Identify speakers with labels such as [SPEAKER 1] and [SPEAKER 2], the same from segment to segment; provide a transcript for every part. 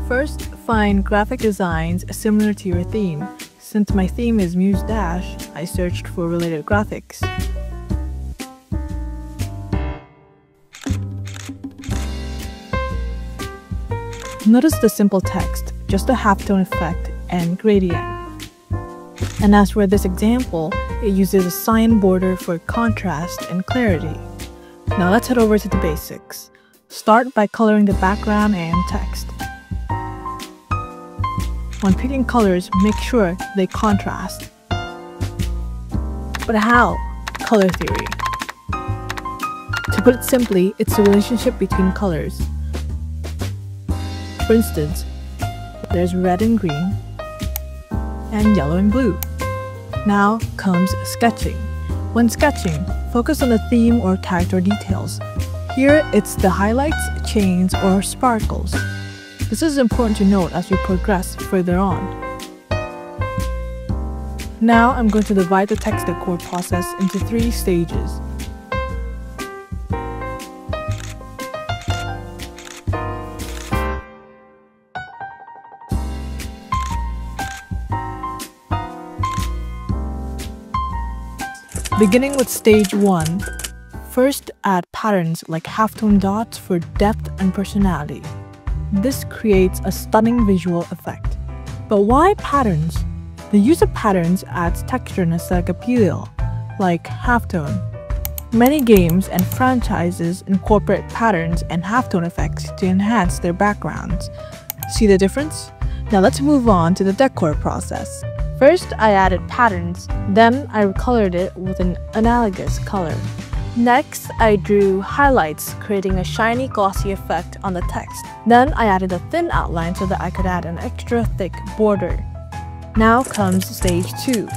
[SPEAKER 1] First, find graphic designs similar to your theme. Since my theme is Muse Dash, I searched for related graphics. Notice the simple text, just a halftone effect and gradient. And as for this example, it uses a cyan border for contrast and clarity. Now let's head over to the basics. Start by coloring the background and text. When picking colors, make sure they contrast. But how? Color theory. To put it simply, it's the relationship between colors. For instance, there's red and green, and yellow and blue. Now comes sketching. When sketching, focus on the theme or character details. Here, it's the highlights, chains, or sparkles. This is important to note as we progress further on. Now I'm going to divide the text decor process into 3 stages. Beginning with stage 1, first add patterns like halftone dots for depth and personality. This creates a stunning visual effect. But why patterns? The use of patterns adds texture and aesthetic appeal, like halftone. Many games and franchises incorporate patterns and halftone effects to enhance their backgrounds. See the difference? Now let's move on to the decor process. First, I added patterns, then I colored it with an analogous color. Next, I drew highlights, creating a shiny, glossy effect on the text. Then I added a thin outline so that I could add an extra thick border. Now comes stage 2.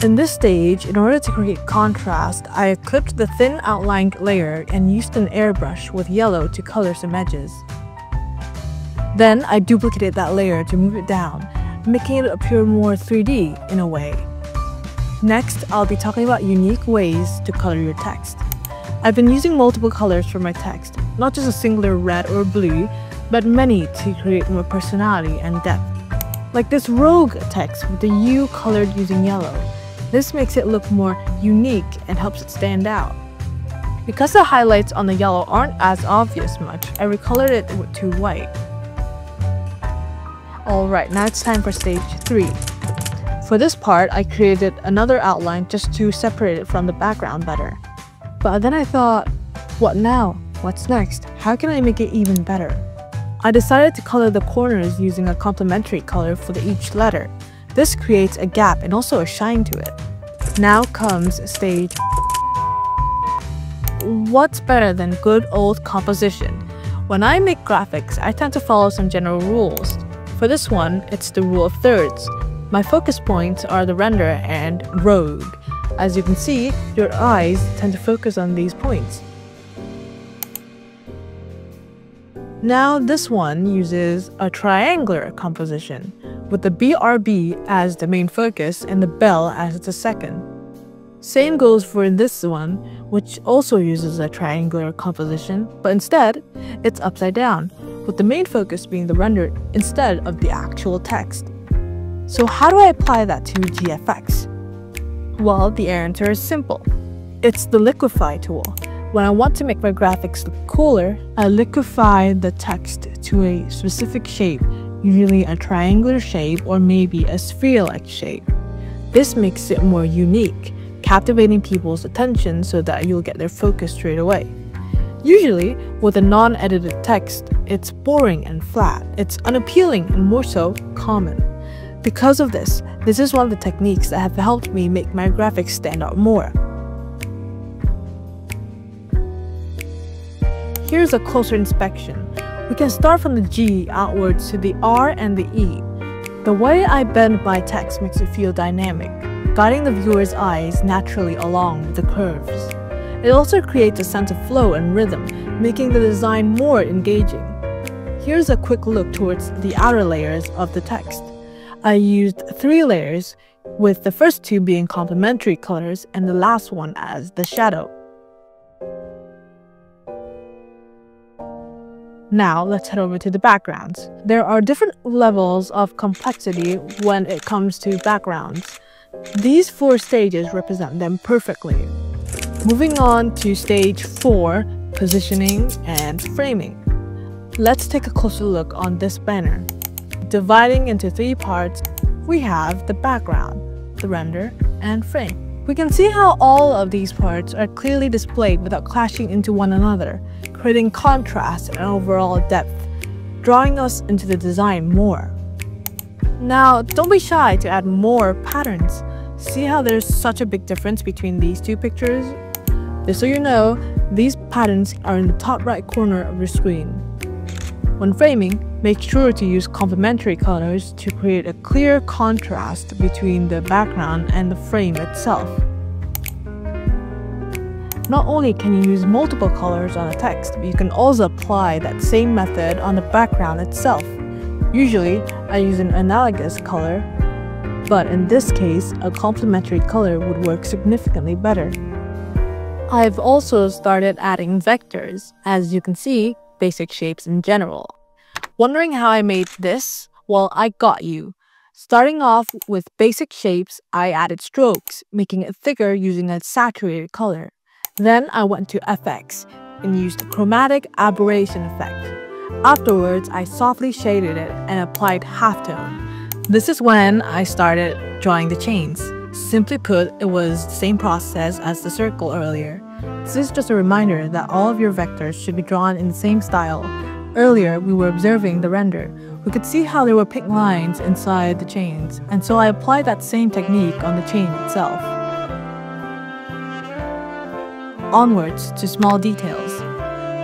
[SPEAKER 1] In this stage, in order to create contrast, I clipped the thin outline layer and used an airbrush with yellow to color some edges. Then I duplicated that layer to move it down, making it appear more 3D in a way. Next, I'll be talking about unique ways to color your text. I've been using multiple colors for my text, not just a singular red or blue, but many to create more personality and depth. Like this rogue text with the U colored using yellow. This makes it look more unique and helps it stand out. Because the highlights on the yellow aren't as obvious much, I recolored it to white. Alright, now it's time for stage 3. For this part, I created another outline just to separate it from the background better. But then I thought, what now? What's next? How can I make it even better? I decided to color the corners using a complementary color for each letter. This creates a gap and also a shine to it. Now comes stage. What's better than good old composition? When I make graphics, I tend to follow some general rules. For this one, it's the rule of thirds. My focus points are the render and rogue. As you can see, your eyes tend to focus on these points. Now this one uses a triangular composition, with the BRB as the main focus and the bell as the second. Same goes for this one, which also uses a triangular composition, but instead, it's upside down, with the main focus being the render instead of the actual text. So how do I apply that to GFX? Well, the answer is simple. It's the liquefy tool. When I want to make my graphics look cooler, I liquefy the text to a specific shape, usually a triangular shape or maybe a sphere-like shape. This makes it more unique, captivating people's attention so that you'll get their focus straight away. Usually, with a non-edited text, it's boring and flat. It's unappealing and more so, common. Because of this is one of the techniques that have helped me make my graphics stand out more. Here's a closer inspection. We can start from the G outwards to the R and the E. The way I bend my text makes it feel dynamic, guiding the viewer's eyes naturally along the curves. It also creates a sense of flow and rhythm, making the design more engaging. Here's a quick look towards the outer layers of the text. I used 3 layers, with the first 2 being complementary colors and the last one as the shadow. Now let's head over to the backgrounds. There are different levels of complexity when it comes to backgrounds. These 4 stages represent them perfectly. Moving on to stage 4, positioning and framing. Let's take a closer look on this banner. Dividing into 3 parts, we have the background, the render, and frame. We can see how all of these parts are clearly displayed without clashing into one another, creating contrast and overall depth, drawing us into the design more. Now, don't be shy to add more patterns. See how there's such a big difference between these 2 pictures? Just so you know, these patterns are in the top right corner of your screen. When framing, make sure to use complementary colors to create a clear contrast between the background and the frame itself. Not only can you use multiple colors on a text, but you can also apply that same method on the background itself. Usually, I use an analogous color, but in this case, a complementary color would work significantly better. I've also started adding vectors, as you can see, basic shapes in general. Wondering how I made this? Well, I got you. Starting off with basic shapes, I added strokes, making it thicker using a saturated color. Then I went to FX and used a chromatic aberration effect. Afterwards, I softly shaded it and applied halftone. This is when I started drawing the chains. Simply put, it was the same process as the circle earlier. This is just a reminder that all of your vectors should be drawn in the same style. Earlier, we were observing the render. We could see how there were pink lines inside the chains, and so I applied that same technique on the chain itself. Onwards to small details.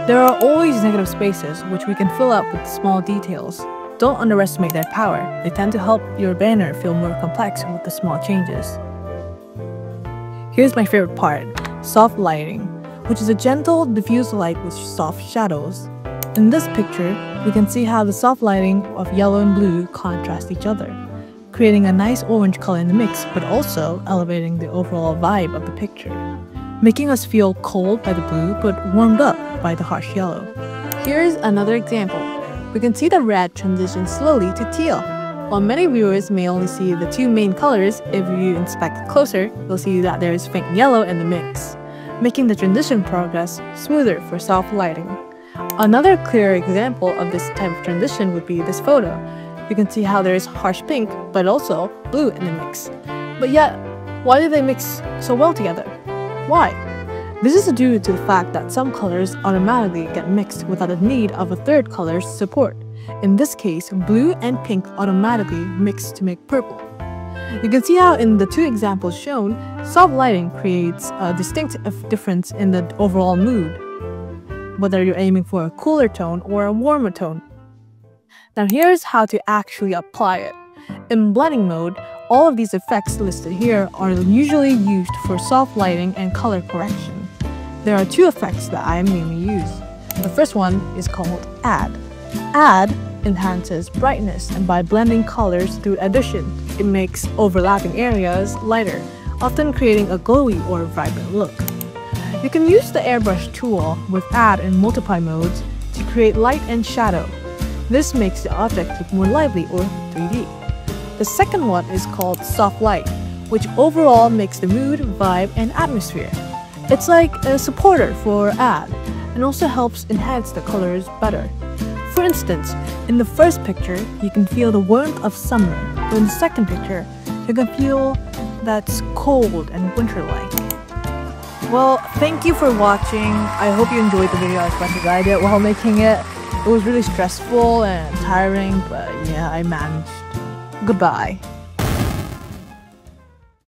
[SPEAKER 1] There are always negative spaces, which we can fill up with small details. Don't underestimate their power. They tend to help your banner feel more complex with the small changes. Here's my favorite part, soft lighting, which is a gentle, diffuse light with soft shadows. In this picture, we can see how the soft lighting of yellow and blue contrast each other, creating a nice orange color in the mix, but also elevating the overall vibe of the picture, making us feel cold by the blue but warmed up by the harsh yellow. Here's another example. We can see the red transition slowly to teal. While many viewers may only see the 2 main colors, if you inspect closer, you'll see that there is faint yellow in the mix, making the transition progress smoother for soft lighting. Another clear example of this type of transition would be this photo. You can see how there is harsh pink, but also blue in the mix. But yet, why do they mix so well together? Why? This is due to the fact that some colors automatically get mixed without the need of a third color's support. In this case, blue and pink automatically mix to make purple. You can see how in the 2 examples shown, soft lighting creates a distinct difference in the overall mood, whether you're aiming for a cooler tone or a warmer tone. Now here's how to actually apply it. In blending mode, all of these effects listed here are usually used for soft lighting and color correction. There are 2 effects that I mainly use. The first one is called Add. Add enhances brightness, and by blending colors through addition, it makes overlapping areas lighter, often creating a glowy or vibrant look. You can use the airbrush tool with Add in multiply modes to create light and shadow. This makes the object look more lively or 3D. The second one is called Soft Light, which overall makes the mood, vibe, and atmosphere. It's like a supporter for Add, and also helps enhance the colors better. For instance, in the first picture, you can feel the warmth of summer, but in the second picture, you can feel that's cold and winter-like. Well, thank you for watching. I hope you enjoyed the video as much as I did while making it. It was really stressful and tiring, but yeah, I managed. Goodbye.